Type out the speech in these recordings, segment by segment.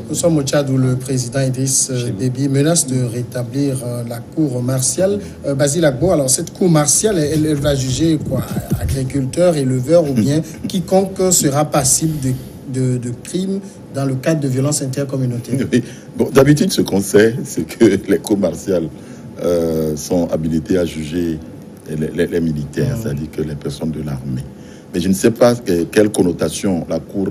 Nous sommes au Tchad où le président Idriss Déby menace de rétablir la cour martiale. Basile Agbo, alors cette cour martiale, elle va juger quoi? Agriculteurs, éleveurs ou bien quiconque sera passible de crimes dans le cadre de violences intercommunautaires. Oui. Bon, d'habitude, ce qu'on sait, c'est que les cours martiales sont habilités à juger les militaires, c'est-à-dire que les personnes de l'armée. Mais je ne sais pas quelle connotation la cour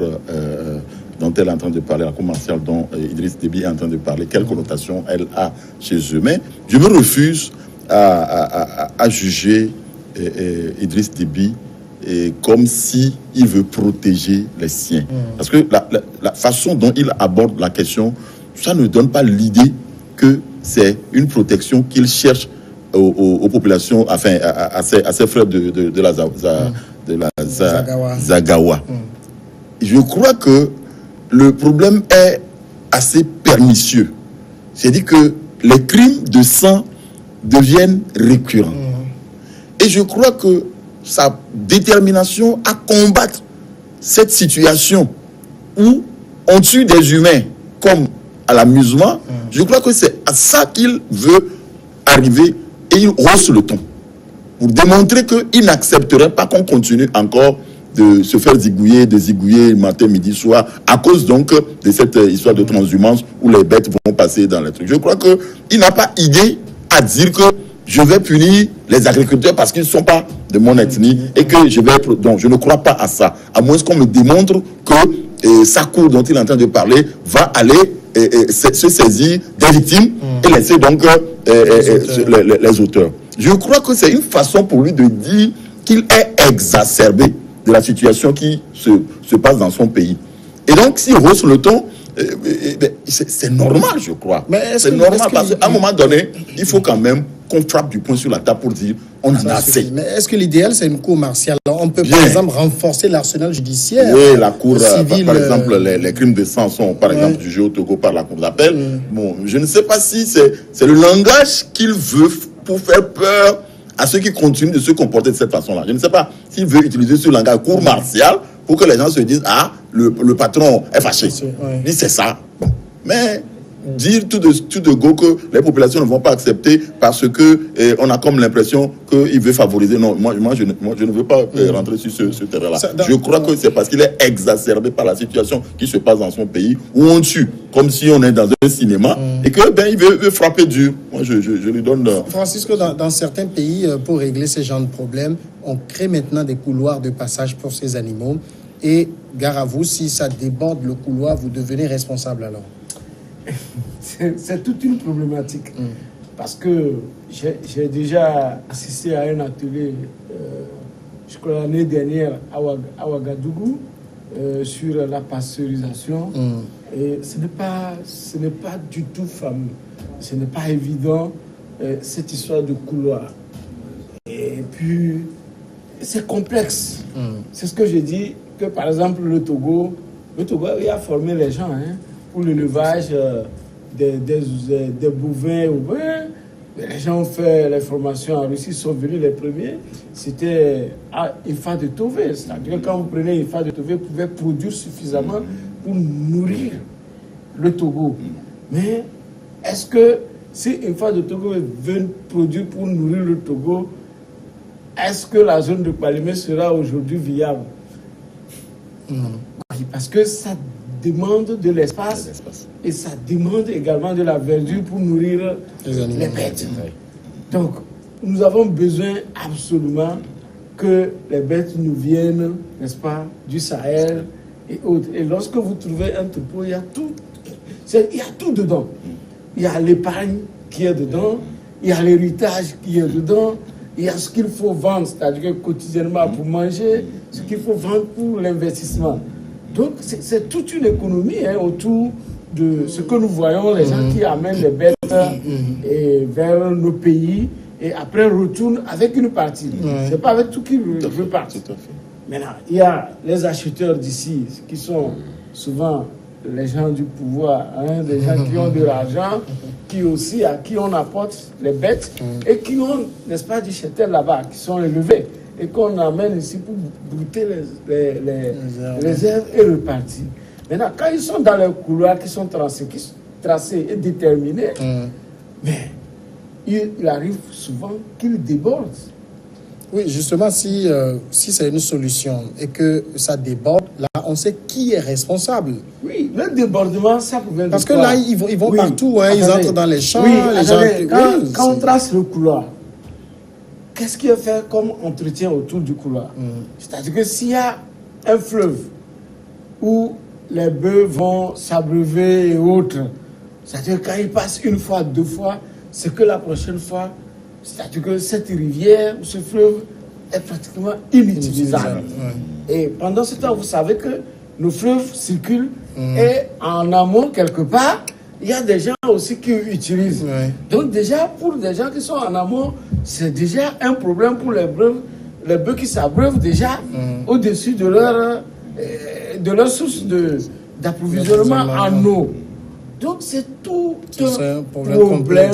dont elle est en train de parler, la cour martiale dont Idriss Déby est en train de parler, quelle connotation elle a chez eux. Mais je me refuse à juger Idriss Déby comme si il veut protéger les siens. Parce que la façon dont il aborde la question, ça ne donne pas l'idée que c'est une protection qu'il cherche aux populations, enfin à ses frères de la Zagawa. Je crois que le problème est assez pernicieux. C'est-à-dire que les crimes de sang deviennent récurrents. Et je crois que sa détermination à combattre cette situation où on tue des humains comme à l'amusement, je crois que c'est à ça qu'il veut arriver, et il hausse le ton pour démontrer qu'il n'accepterait pas qu'on continue encore de se faire zigouiller matin, midi, soir, à cause donc de cette histoire de transhumance où les bêtes vont passer dans les trucs. Je crois qu'il n'a pas idée à dire que je vais punir les agriculteurs parce qu'ils ne sont pas de mon ethnie et que je vais... Donc, je ne crois pas à ça. À moins qu'on me démontre que sa cour dont il est en train de parler va aller se saisir des victimes et laisser donc les auteurs. Je crois que c'est une façon pour lui de dire qu'il est exacerbé de la situation qui se passe dans son pays. Et donc, s'il hausse le ton, c'est normal, je crois. C'est normal parce qu'à un moment donné, il faut quand même qu'on frappe du poing sur la table pour dire on en a assez. Mais est-ce que l'idéal, c'est une cour martiale? On peut, par exemple, renforcer l'arsenal judiciaire. Oui, la cour, par exemple, les crimes de sang sont, par exemple, jugés au Togo par la cour d'appel. Bon, je ne sais pas si c'est le langage qu'il veut pour faire peur à ceux qui continuent de se comporter de cette façon-là. Je ne sais pas s'il veut utiliser ce langage cour martial pour que les gens se disent ah, le patron est fâché. Oui, c'est ça. Bon. Mais dire tout de go que les populations ne vont pas accepter parce que on a comme l'impression qu'il veut favoriser. Non, moi je ne veux pas rentrer sur ce terrain-là. Je crois que c'est parce qu'il est exacerbé par la situation qui se passe dans son pays où on tue comme si on est dans un cinéma et que il veut frapper dur. Moi je lui donne. Francisco, dans certains pays, pour régler ce genre de problème, on crée maintenant des couloirs de passage pour ces animaux. Et gare à vous, si ça déborde le couloir, vous devenez responsable alors. C'est toute une problématique. Parce que j'ai déjà assisté à un atelier, je crois l'année dernière, à Ouagadougou, sur la pasteurisation. Et ce n'est pas du tout fameux. Ce n'est pas évident, cette histoire de couloir. Et puis, c'est complexe. C'est ce que j'ai dit, que par exemple, le Togo, il a formé les gens pour l'élevage des bovins. Les gens ont fait les formations en Russie, sont venus les premiers. C'était à Ifa de Tové. C'est-à-dire que quand vous prenez Ifa de Tové, vous pouvez produire suffisamment pour nourrir le Togo. Mais est-ce que si Ifa de Togo veut produire pour nourrir le Togo, est-ce que la zone de Palimé sera aujourd'hui viable? Parce que ça demande de l'espace et ça demande également de la verdure pour nourrir les bêtes. Donc, nous avons besoin absolument que les bêtes nous viennent, n'est-ce pas, du Sahel et autres. Et lorsque vous trouvez un troupeau, il y a tout dedans. Il y a l'épargne qui est dedans, il y a l'héritage qui est dedans, il y a ce qu'il faut vendre, c'est-à-dire quotidiennement pour manger, ce qu'il faut vendre pour l'investissement. Donc, c'est toute une économie autour de ce que nous voyons, les gens qui amènent les bêtes vers nos pays et après retournent avec une partie. C'est pas avec tout qu'ils repartent. Maintenant, il y a les acheteurs d'ici qui sont souvent les gens du pouvoir, des gens qui ont de l'argent, à qui on apporte les bêtes et qui ont, n'est-ce pas, du cheptel là-bas, qui sont élevés et qu'on amène ici pour brouter les herbes et repartir. Maintenant, quand ils sont dans les couloirs qui sont tracés et déterminés, mais il arrive souvent qu'ils débordent. Oui, justement, si c'est une solution et que ça déborde, là, on sait qui est responsable. Oui, le débordement, ça provient de Parce que quoi? là, ils vont partout, hein, ils entrent dans les champs. Oui, les gens, quand on trace le couloir, qu'est-ce qui est fait comme entretien autour du couloir? C'est-à-dire que s'il y a un fleuve où les bœufs vont s'abreuver et autres, c'est-à-dire quand ils passent une fois, deux fois, c'est que la prochaine fois, c'est-à-dire que cette rivière ou ce fleuve est pratiquement inutilisable. Et pendant ce temps, vous savez que nos fleuves circulent et en amont, quelque part, il y a des gens aussi qui utilisent. Donc déjà, pour des gens qui sont en amont, c'est déjà un problème pour les bœufs qui s'abreuvent déjà au-dessus de leur source d'approvisionnement en eau. Donc c'est tout un problème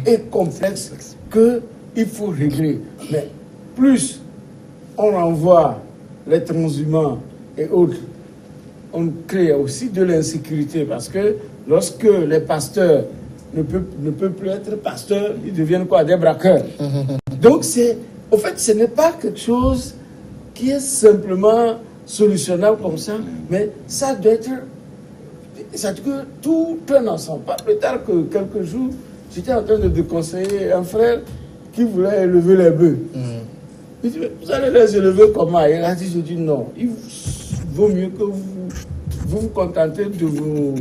et complexe qu'il faut régler. Mais plus on renvoie les transhumants et autres, on crée aussi de l'insécurité parce que lorsque les pasteurs ne peuvent plus être pasteurs, ils deviennent quoi? Des braqueurs. Donc au fait, ce n'est pas quelque chose qui est simplement solutionnable comme ça, mais ça doit être... C'est-à-dire que tout un ensemble. Pas plus tard que quelques jours, j'étais en train de conseiller un frère qui voulait élever les bœufs. Il dit, vous allez les élever comment? Il a dit, je dis non. Il vaut mieux que vous contentez de vos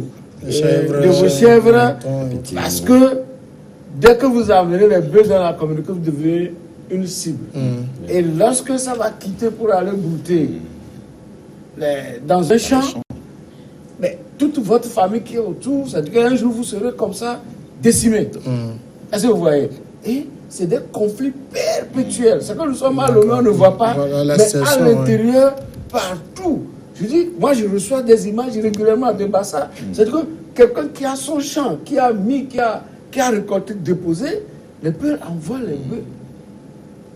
chèvres parce que dès que vous amenez les bœufs dans la communauté, vous devenez une cible. Et lorsque ça va quitter pour aller brouter dans un champ, mais toute votre famille qui est autour, c'est-à-dire qu'un jour vous serez comme ça décimé. Est-ce que vous voyez? Et c'est des conflits perpétuels. C'est que nous sommes à l'honneur, on ne voit pas, mais à l'intérieur, partout. Je dis, moi je reçois des images régulièrement de Bassa. C'est-à-dire que quelqu'un qui a son champ, qui a récolté, déposé, les bœufs envoient les bœufs.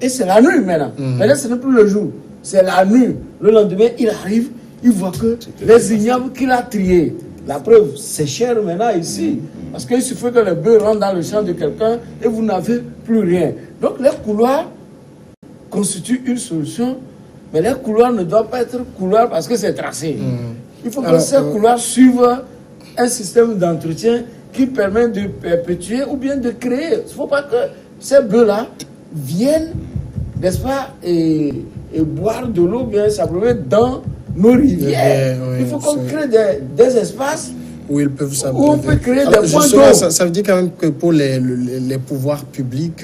Et c'est la nuit maintenant. Maintenant, ce n'est plus le jour. C'est la nuit. Le lendemain, il arrive, il voit que les ignables qu'il a triés. La preuve, c'est cher maintenant ici. Parce qu'il suffit que les bœufs rentrent dans le champ de quelqu'un et vous n'avez plus rien. Donc les couloirs constituent une solution, mais les couloirs ne doivent pas être couloirs parce que c'est tracé. Il faut que ces couloirs suivent un système d'entretien qui permet de perpétuer ou bien de créer. Il ne faut pas que ces bœufs-là viennent, n'est-ce pas, et boire de l'eau, bien s'abreuver dans nos rivières. Il faut qu'on crée des espaces où ils peuvent s'abreuver. Où on peut créer des points d'eau. Ça veut dire quand même que pour les pouvoirs publics,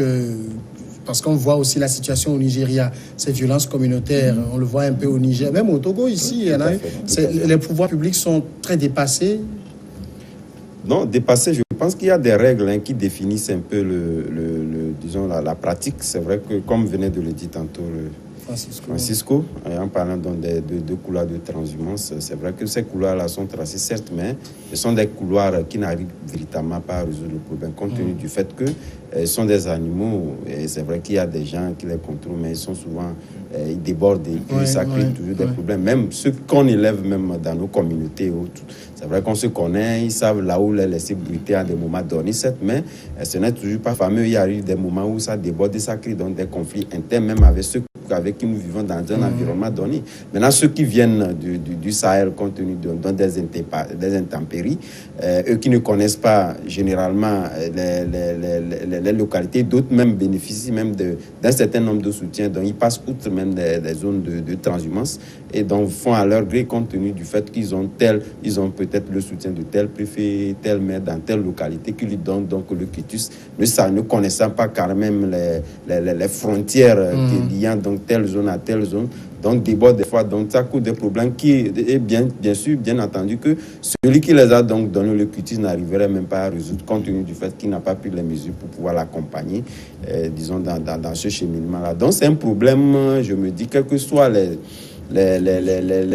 parce qu'on voit aussi la situation au Nigeria, ces violences communautaires, on le voit un peu au Niger, même au Togo ici, les pouvoirs publics sont très dépassés. Non, dépassés, je pense qu'il y a des règles qui définissent un peu disons, la pratique. C'est vrai que, comme venait de le dire tantôt Francisco, en parlant donc de couloirs de transhumance, c'est vrai que ces couloirs-là sont tracés, certes, mais ce sont des couloirs qui n'arrivent véritablement pas à résoudre le problème, compte tenu du fait que ce sont des animaux, et c'est vrai qu'il y a des gens qui les contrôlent, mais ils sont souvent, ils débordent et puis ça crée toujours des problèmes. Même ceux qu'on élève même dans nos communautés, c'est vrai qu'on se connaît, ils savent là où les laisser bruiter à des moments donnés, certes, mais ce n'est toujours pas fameux. Il arrive des moments où ça déborde et ça crée donc des conflits internes, même avec ceux avec qui nous vivons dans un environnement donné. Maintenant, ceux qui viennent du Sahel, compte tenu des intempéries, eux qui ne connaissent pas généralement les localités, d'autres même bénéficient même d'un certain nombre de soutiens, donc ils passent outre même des zones de transhumance et donc font à leur gré, compte tenu du fait qu'ils ont peut-être le soutien de tel préfet, tel maire dans telle localité qui lui donne donc le quitus, ne connaissant pas quand même les frontières qui liant donc telle zone à telle zone, donc déborde des fois, donc ça cause des problèmes qui est bien sûr, bien entendu que celui qui les a donc donné le quitus n'arriverait même pas à résoudre, compte tenu du fait qu'il n'a pas pris les mesures pour pouvoir l'accompagner, disons, dans ce cheminement-là. Donc c'est un problème, je me dis, quel que soit les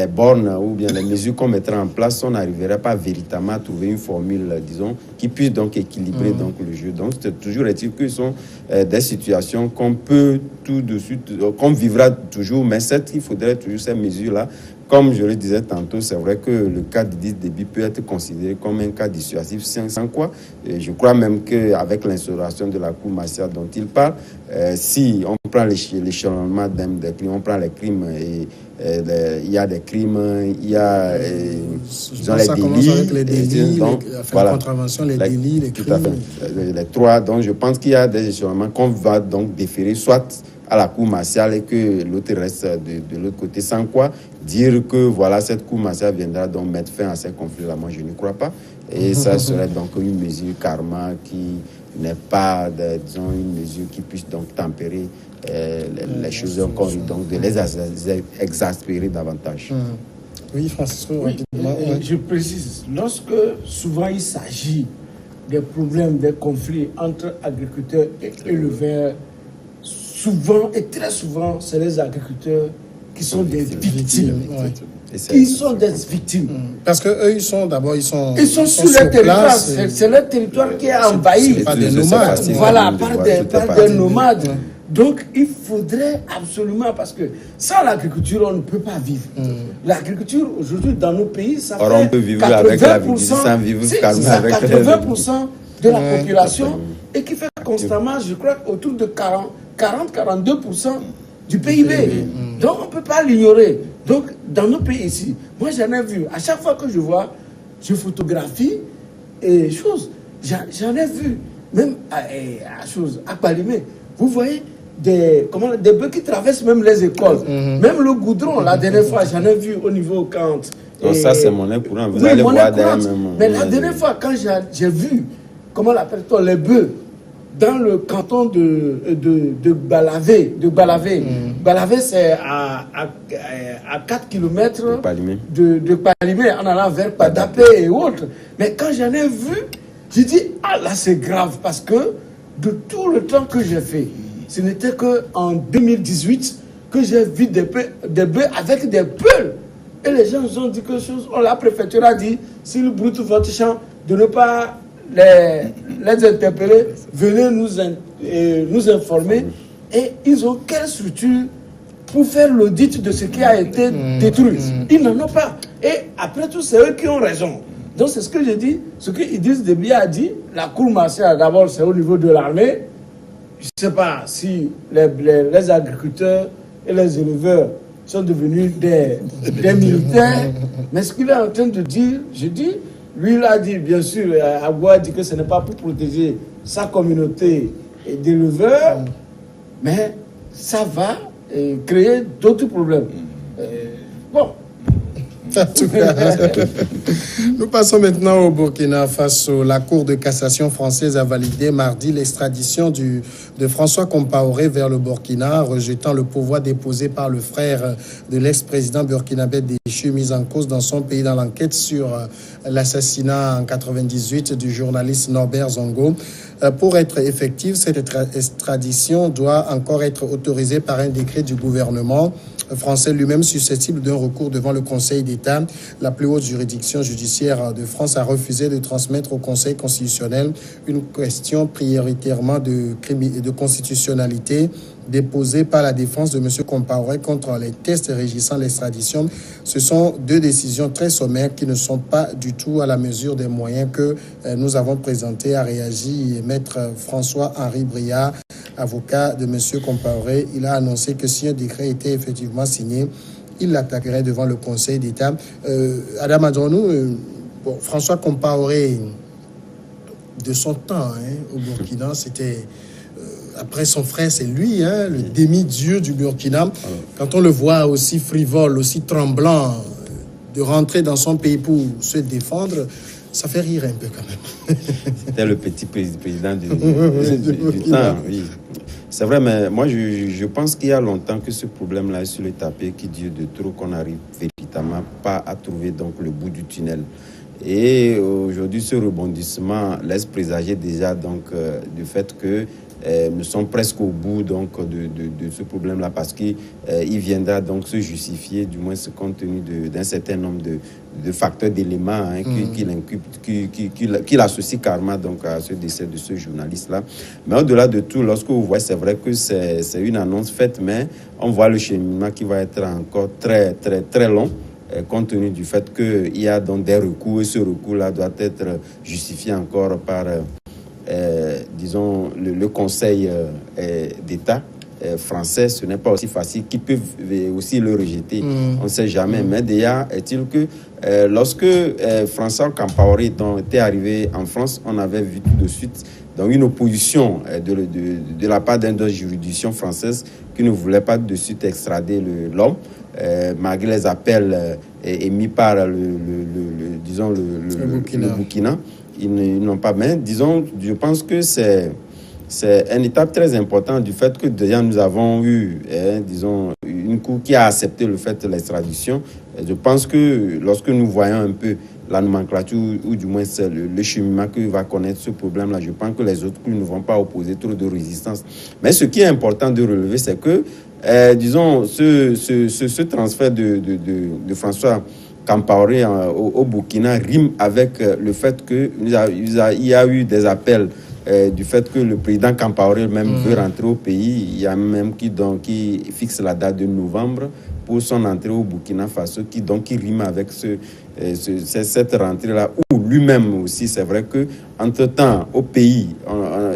bornes ou bien les mesures qu'on mettrait en place, on n'arriverait pas véritablement à trouver une formule, disons, qui puisse donc équilibrer donc le jeu. Donc c'est toujours est-il que ce sont des situations qu'on peut tout de suite, qu'on vivra toujours, mais certes, il faudrait toujours ces mesures-là comme je le disais tantôt, c'est vrai que le cas d'Idriss Déby peut être considéré comme un cas dissuasif, sans quoi, et je crois même qu'avec l'instauration de la cour martiale dont il parle, si on prend l'échelonnement des crimes, on prend les crimes et il y a des crimes, il y a les délits, voilà, contravention, les délits, les crimes. Les trois, donc je pense qu'il y a des échelonnements qu'on va donc déférer soit à la cour martiale et que l'autre reste de l'autre côté, sans quoi dire que voilà, cette cour martiale viendra donc mettre fin à ces conflits-là. Moi, je ne crois pas. Et ça serait donc une mesure karma qui n'est pas, disons, une mesure qui puisse donc tempérer les choses, donc de les exaspérer davantage. Oui, Francisco, rapidement. Je précise, lorsque souvent il s'agit des problèmes, des conflits entre agriculteurs et éleveurs, souvent et très souvent, c'est les agriculteurs qui sont des victimes. Ils sont des victimes. Parce qu'eux, ils sont sur le territoire. C'est le territoire qui est envahi. Par des nomades. Voilà, par des nomades. Donc, il faudrait absolument, parce que sans l'agriculture, on ne peut pas vivre. L'agriculture, aujourd'hui, dans nos pays, ça fait 80%, on peut vivre avec l'agriculture sans vivre calmement avec 80% de la population et qui fait constamment, je crois, autour de 40-42% du PIB. Donc, on ne peut pas l'ignorer. Donc, dans nos pays ici, moi, j'en ai vu. À chaque fois que je vois, je photographie et choses. J'en ai vu. Même à Palimé. Vous voyez des bœufs qui traversent même les écoles. Même le goudron, la dernière fois, j'en ai vu au niveau quand... Donc ça, c'est monnaie courante. Vous allez voir derrière même... Mais la dernière fois, quand j'ai vu, comment l'appelle-t-on, les bœufs, dans le canton de Balavé. Balavé, c'est à 4 km de Palimé, en allant vers Padapé et autres. Mais quand j'en ai vu, j'ai dit, ah là, c'est grave, parce que de tout le temps que j'ai fait, ce n'était qu'en 2018 que j'ai vu des bœufs avec des peuls. Et les gens ont dit quelque chose. La préfecture a dit, s'ils broutent votre champ, de ne pas les interpeller, venez nous informer. Et ils ont quelle structure pour faire l'audit de ce qui a été détruit? Ils n'en ont pas. Et après tout, c'est eux qui ont raison. Donc c'est ce que j'ai dit, ce que Idriss Déby a dit, la cour martiale d'abord c'est au niveau de l'armée. Je ne sais pas si les agriculteurs et les éleveurs sont devenus des militaires, mais ce qu'il est en train de dire, je dis, lui il a dit bien sûr, Agbo a dit que ce n'est pas pour protéger sa communauté d'éleveurs, mais ça va créer d'autres problèmes. Bon. En tout cas, nous passons maintenant au Burkina Faso. La Cour de cassation française a validé mardi l'extradition de François Compaoré vers le Burkina, rejetant le pourvoi déposé par le frère de l'ex-président burkinabé déchu, mis en cause dans son pays dans l'enquête sur l'assassinat en 1998 du journaliste Norbert Zongo. Pour être effective, cette extradition doit encore être autorisée par un décret du gouvernement français lui-même susceptible d'un recours devant le Conseil d'État. La plus haute juridiction judiciaire de France a refusé de transmettre au Conseil constitutionnel une question prioritairement de constitutionnalité déposée par la défense de M. Compaoré contre les tests régissant l'extradition. Ce sont deux décisions très sommaires qui ne sont pas du tout à la mesure des moyens que nous avons présentés, a réagi Maître François-Henri Briard, avocat de M. Compaoré. Il a annoncé que si un décret était effectivement signé, il l'attaquerait devant le Conseil d'État. Adam Adronou, François Compaoré, de son temps au Burkina, c'était... Après son frère, c'est lui, le demi-dieu du Burkina. Quand on le voit aussi frivole, aussi tremblant, de rentrer dans son pays pour se défendre, ça fait rire un peu quand même. C'était le petit président du temps, oui. C'est vrai, mais moi, je pense qu'il y a longtemps que ce problème-là est sur le tapis, qui dure de trop, qu'on n'arrive véritablement pas à trouver donc le bout du tunnel. Et aujourd'hui, ce rebondissement laisse présager déjà donc du fait que nous sommes presque au bout donc de ce problème-là, parce qu'il viendra donc se justifier, du moins compte tenu d'un certain nombre de facteurs, d'éléments qu'il associe carrément donc à ce décès de ce journaliste-là. Mais au-delà de tout, lorsque vous voyez, c'est vrai que c'est une annonce faite, mais on voit le cheminement qui va être encore très, très, très long. compte tenu du fait qu'il y a donc des recours, et ce recours-là doit être justifié encore par, disons, le Conseil d'État français. Ce n'est pas aussi facile, qu'ils peuvent aussi le rejeter, on ne sait jamais. Mais déjà, est-il que lorsque François Compaoré était arrivé en France, on avait vu tout de suite donc une opposition de la part d'une juridiction française qui ne voulait pas de suite extrader l'homme, malgré les appels émis par le Burkina. Ils n'ont pas. Mais disons, je pense que c'est une étape très importante du fait que déjà nous avons eu, disons, une cour qui a accepté le fait de l'extradition. Je pense que lorsque nous voyons un peu la nomenclature, ou du moins le cheminement que va connaître ce problème-là, je pense que les autres cours ne vont pas opposer trop de résistance. Mais ce qui est important de relever, c'est que, disons, ce transfert de François Compaoré au Burkina rime avec le fait qu'il y a eu des appels du fait que le président Compaoré même veut rentrer au pays. Il y a même qui fixe la date de novembre pour son entrée au Burkina Faso, qui rime avec cette rentrée-là, où lui-même aussi, c'est vrai que entre-temps, au pays,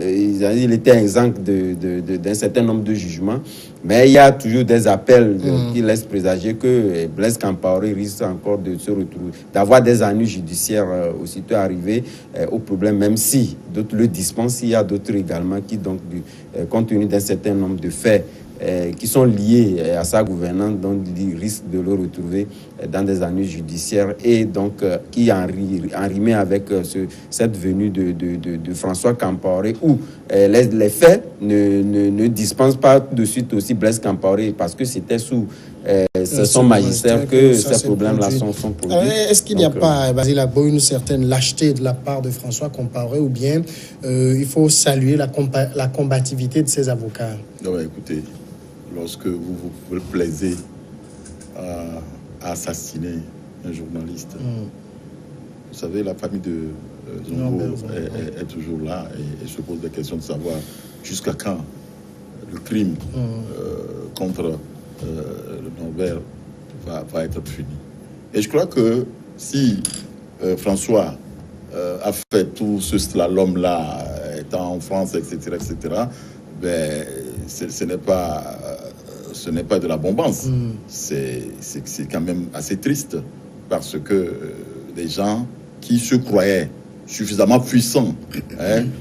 il était exempt d'un certain nombre de jugements, mais il y a toujours des appels qui laissent présager que Blaise Compaoré risque encore de se retrouver, d'avoir des ennuis judiciaires aussitôt arrivés au problème, même si d'autres le dispensent. Il y a d'autres également qui, donc, compte tenu d'un certain nombre de faits qui sont liés à sa gouvernance, donc il risque de le retrouver dans des ennuis judiciaires, et donc qui enrimé avec cette venue de François Compaoré, où les faits ne dispensent pas de suite aussi Blaise Compaoré, parce que c'était sous son magistère que ces problèmes-là sont produits. Est-ce qu'il n'y a pas, Basile Agbo, une certaine lâcheté de la part de François Compaoré, ou bien il faut saluer la combativité de ses avocats? Non, écoutez, lorsque vous vous plaisez à assassiner un journaliste, vous savez, la famille de Zongo est toujours là et se pose des questions de savoir jusqu'à quand le crime contre le Norbert va être puni. Et je crois que si François a fait tout ce slalom-là, étant en France, etc., ben, ce n'est pas de la bombance. C'est quand même assez triste, parce que des gens qui se croyaient suffisamment puissants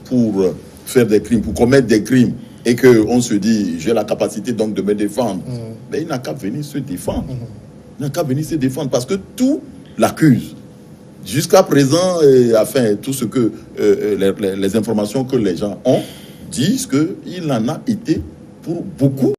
pour faire des crimes, pour commettre des crimes, et qu'on se dit, j'ai la capacité donc de me défendre, mais il n'a qu'à venir se défendre. Il n'a qu'à venir se défendre, parce que tout l'accuse. Jusqu'à présent, tout ce que les informations que les gens ont disent qu'il en a été pour beaucoup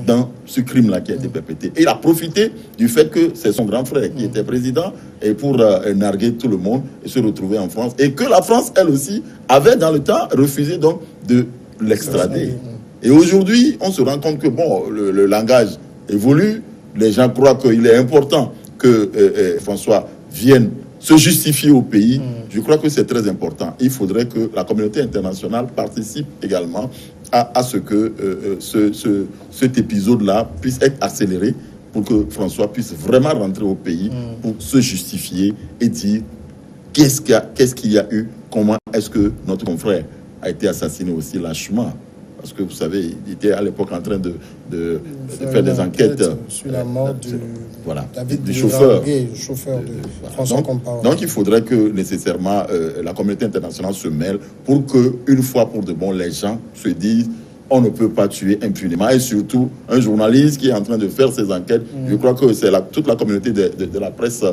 dans ce crime-là qui a été perpétré. Et il a profité du fait que c'est son grand frère qui était président, et pour narguer tout le monde et se retrouver en France. Et que la France, elle aussi, avait dans le temps refusé donc de l'extrader. Et aujourd'hui, on se rend compte que bon, le langage évolue. Les gens croient qu'il est important que François vienne se justifier au pays. Je crois que c'est très important. Il faudrait que la communauté internationale participe également à ce que cet épisode-là puisse être accéléré, pour que François puisse vraiment rentrer au pays pour se justifier et dire qu'est-ce qu'il y a eu, comment est-ce que notre confrère a été assassiné aussi lâchement. Parce que vous savez, il était à l'époque en train de faire des enquêtes sur la mort du chauffeur. De François Compaoré. Donc il faudrait que nécessairement la communauté internationale se mêle pour que, une fois pour de bon, les gens se disent on ne peut pas tuer impunément. Et surtout, un journaliste qui est en train de faire ses enquêtes, je crois que c'est toute la communauté de la presse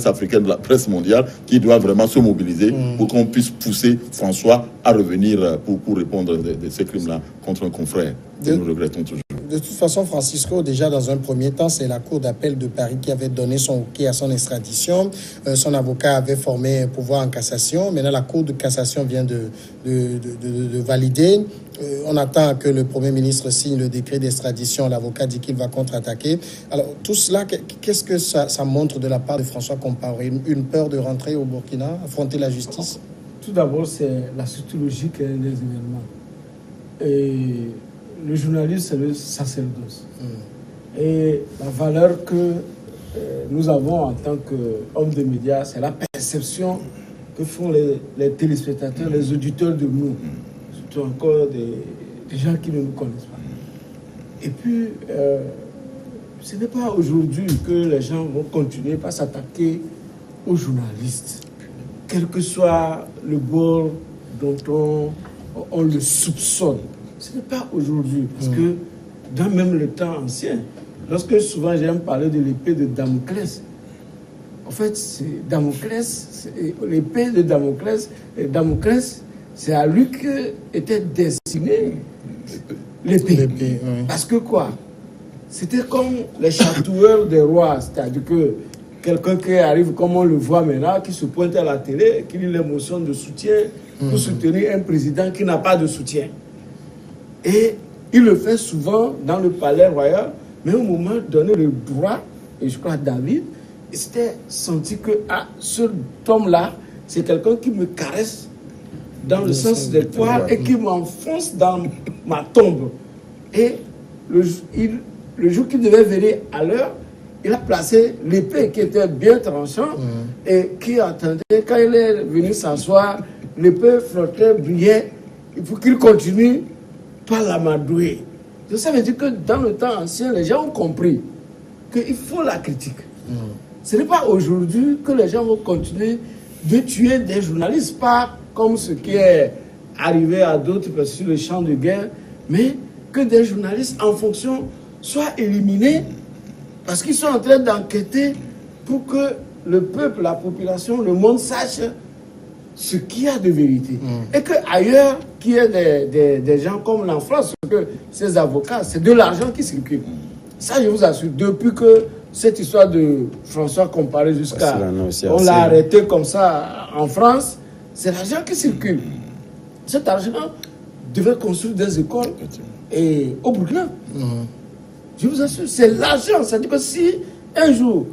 africaine, de la presse mondiale, qui doit vraiment se mobiliser pour qu'on puisse pousser François à revenir pour répondre de ces crimes-là contre un confrère. Et nous regrettons toujours. De toute façon, Francisco, déjà dans un premier temps, c'est la Cour d'appel de Paris qui avait donné son OK à son extradition. Son avocat avait formé un pouvoir en cassation. Maintenant, la Cour de cassation vient de valider. On attend que le Premier ministre signe le décret d'extradition. L'avocat dit qu'il va contre-attaquer. Alors, tout cela, qu'est-ce que ça montre de la part de François Compaoré? Une peur de rentrer au Burkina, affronter la justice? Tout d'abord, c'est la suite logique des événements. Et le journaliste, c'est le sacerdoce. Et la valeur que nous avons en tant qu'hommes de médias, c'est la perception que font les téléspectateurs, les auditeurs de nous, surtout encore des gens qui ne nous connaissent pas. Et puis, ce n'est pas aujourd'hui que les gens vont continuer par s'attaquer aux journalistes, quel que soit le bord dont on le soupçonne. Ce n'est pas aujourd'hui, parce que dans même le temps ancien, lorsque souvent j'aime parler de l'épée de Damoclès, en fait, l'épée de Damoclès, c'est à lui que était destinée l'épée. Parce que quoi? C'était comme les chatoueurs des rois, c'est-à-dire que quelqu'un qui arrive, comme on le voit maintenant, qui se pointe à la télé, qui lit l'émotion de soutien pour soutenir un président qui n'a pas de soutien. Et il le fait souvent dans le palais royal, mais au moment donné, le droit, et je crois David, il s'était senti que ce homme-là, c'est quelqu'un qui me caresse dans le sens des poils et qui m'enfonce dans ma tombe. Et le jour qu'il devait venir à l'heure, il a placé l'épée qui était bien tranchante et qui attendait. Quand il est venu s'asseoir, l'épée flottait, brillait. Il faut qu'il continue par l'amadouer. Ça veut dire que dans le temps ancien, les gens ont compris qu'il faut la critique. Ce n'est pas aujourd'hui que les gens vont continuer de tuer des journalistes, pas comme ce qui est arrivé à d'autres sur le champ de guerre, mais que des journalistes en fonction soient éliminés parce qu'ils sont en train d'enquêter pour que le peuple, la population, le monde sache ce qu'il y a de vérité. Et qu'ailleurs, qu'il y ait des gens comme en France, que ces avocats, c'est de l'argent qui circule. Ça, je vous assure, depuis que cette histoire de François Compaoré jusqu'à... On l'a arrêté comme ça en France, c'est l'argent qui circule. Cet argent devait construire des écoles et au Burkina. Je vous assure, c'est l'argent. C'est-à-dire que si un jour,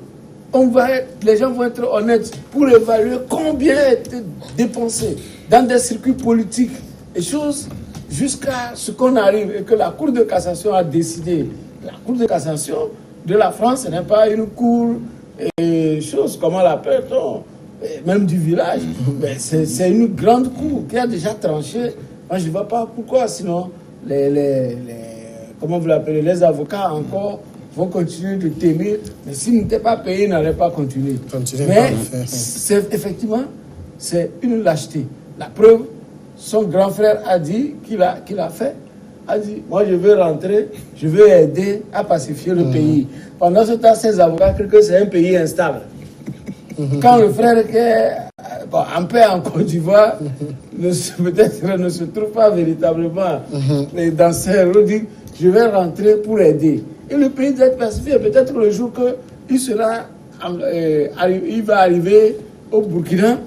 les gens vont être honnêtes pour évaluer combien a été dépensé dans des circuits politiques et choses, jusqu'à ce qu'on arrive et que la Cour de cassation a décidé. La Cour de cassation de la France, ce n'est pas une cour et chose, comment l'appelle-t-on, même du village. Mais c'est une grande cour qui a déjà tranché. Moi, je ne vois pas pourquoi, sinon, comment vous l'appelez, les avocats encore vont continuer de tenir. Mais s'ils n'étaient pas payés, ils n'allaient pas continuer. Mais effectivement, c'est une lâcheté. La preuve, son grand frère a dit qu'il a fait. A dit, moi je veux rentrer, je veux aider à pacifier le pays. Pendant ce temps, ces avocats croient que c'est un pays instable. Quand le frère qui est en paix en Côte d'Ivoire, peut-être ne se trouve pas véritablement dans ses rôles, dit, je vais rentrer pour aider. Et le pays doit être pacifié. Peut-être le jour qu'il va arriver au Burkina,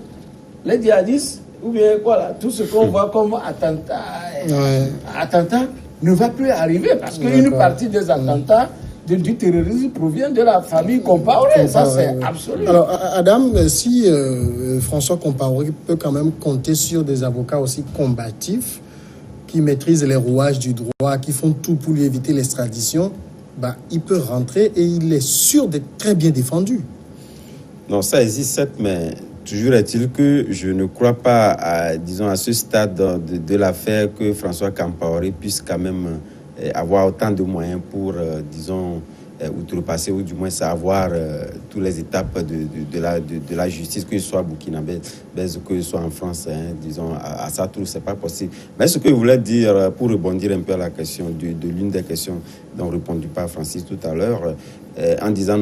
les djihadistes, ou bien quoi là, tout ce qu'on voit comme attentat ne va plus arriver parce qu'une partie des attentats du terrorisme provient de la famille Compaoré. Ça, c'est absolu. Alors, Adam, si François Compaoré peut quand même compter sur des avocats aussi combatifs qui maîtrisent les rouages du droit, qui font tout pour lui éviter l'extradition, il peut rentrer et il est sûr d'être très bien défendu. Non, ça existe, mais toujours est-il que je ne crois pas, à ce stade de l'affaire, que François Compaoré puisse quand même avoir autant de moyens pour, outrepasser ou du moins savoir toutes les étapes de la justice, que ce soit burkinabé, que ce soit en France, à ça tout, c'est pas possible. Mais ce que je voulais dire, pour rebondir un peu à la question de l'une des questions dont répondu par Francis tout à l'heure, en disant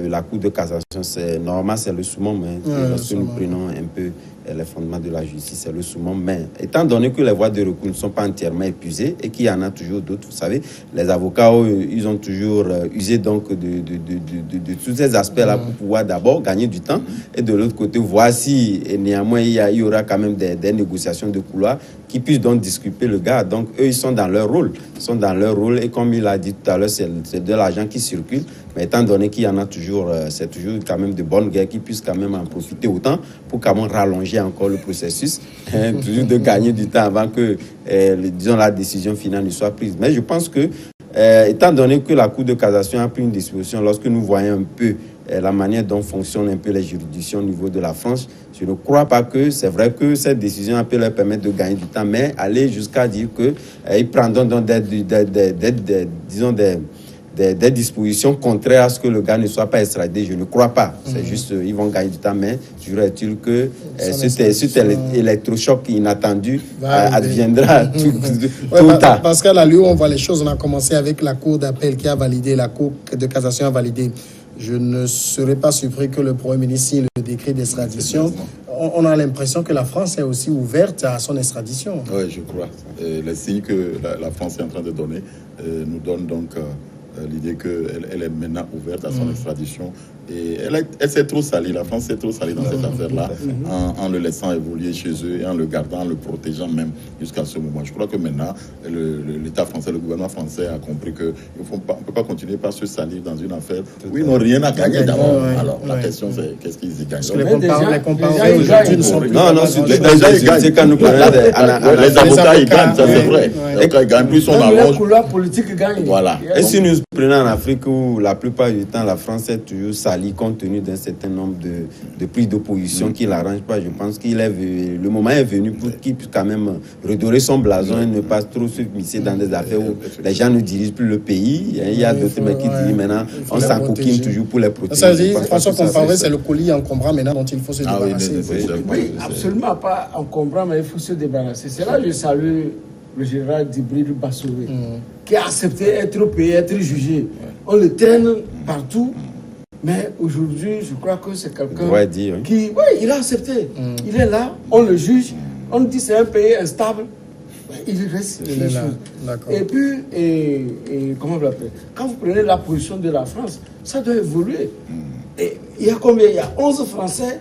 la Cour de cassation, c'est le summum. Lorsque nous prenons un peu les fondements de la justice, c'est le summum. Mais étant donné que les voies de recours ne sont pas entièrement épuisées et qu'il y en a toujours d'autres, vous savez, les avocats, ils ont toujours usé donc de tous ces aspects-là pour pouvoir d'abord gagner du temps et de l'autre côté, voir si néanmoins il y aura quand même des négociations de couloir qui puissent donc disculper le gars. Donc eux, ils sont dans leur rôle. Et comme il a dit tout à l'heure, c'est de l'argent qui circule. Mais étant donné qu'il y en a toujours, c'est toujours quand même de bonnes guerres qui puissent quand même en profiter autant pour quand même rallonger encore le processus, toujours de gagner du temps avant que, la décision finale ne soit prise. Mais je pense que, étant donné que la Cour de cassation a pris une disposition, lorsque nous voyons un peu la manière dont fonctionnent un peu les juridictions au niveau de la France, je ne crois pas que c'est vrai que cette décision peut leur permettre de gagner du temps, mais aller jusqu'à dire qu'ils prendront donc des dispositions contraires à ce que le gars ne soit pas extradé. Je ne crois pas. C'est juste, ils vont gagner du temps, mais toujours est-il que cet électrochoc inattendu adviendra tout tard. Parce qu'à la lieu où on voit les choses, on a commencé avec la Cour d'appel qui a validé, la Cour de cassation a validé. Je ne serais pas surpris que le Premier ministre signe le décret d'extradition. On a l'impression que la France est aussi ouverte à son extradition. Oui, je crois. Les signes que la France est en train de donner nous donnent donc l'idée qu'elle est maintenant ouverte à son extradition. Et elle s'est trop salie, la France s'est trop salie dans cette affaire-là, en le laissant évoluer chez eux et en le gardant, en le protégeant même jusqu'à ce moment. Je crois que maintenant, l'État français, le gouvernement français a compris qu'on ne peut pas continuer par se salir dans une affaire où ils n'ont rien à gagner d'abord. Alors, la question, c'est qu'est-ce qu'ils y gagnent. Les comparés aujourd'hui ne sont plus... Non, c'est quand nous parlons les avocats, ils gagnent, ça c'est vrai. Les avocats, ils gagnent plus, on allonge. La couleur politique gagne. Voilà. Et si nous prenons en Afrique où la plupart du temps, la France est toujours salie compte tenu d'un certain nombre de prises d'opposition qui ne l'arrangent pas, je pense le moment est venu pour qu'il puisse quand même redorer son blason et ne pas trop se misser dans des affaires où les gens ne dirigent plus le pays. Il y a d'autres mecs qui disent maintenant, on s'encoquine toujours pour les protéger. Ça veut dire, François Compaoré, c'est le colis encombrant maintenant dont il faut se débarrasser. Oui, absolument pas encombrant, mais il faut se débarrasser. C'est là que je salue le général Djibril Bassové, qui a accepté être payé, être jugé. On le traîne partout, mais aujourd'hui, je crois que c'est quelqu'un qui... Oui, il a accepté. Il est là, on le juge, on dit c'est un pays instable, il reste il est là. Et puis, comment vous l'appelez? Quand vous prenez la position de la France, ça doit évoluer. Et il y a combien? Il y a 11 Français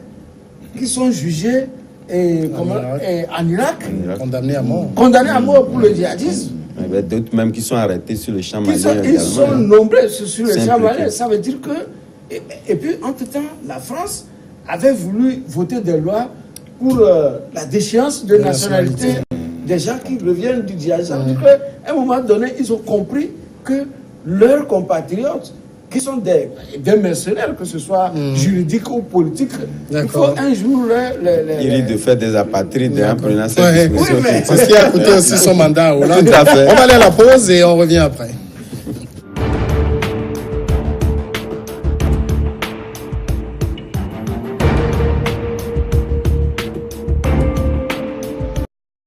qui sont jugés en Irak, condamnés à mort. Condamnés à mort pour le djihadisme. Il y a d'autres même qui sont arrêtés sur le champ malien. Ils sont nombreux sur le champ malien. Ça veut dire que... Et puis, entre-temps, la France avait voulu voter des lois pour la déchéance de nationalité des gens qui reviennent du djihadisme. Ça veut dire qu'à un moment donné, ils ont compris que leurs compatriotes, qui sont des mercenaires, que ce soit juridique ou politique, il faut un jour il risque de faire des apatrides en prenant cette disposition. C'est ce qui a coûté aussi son mandat à Hollande. On va aller à la pause et on revient après.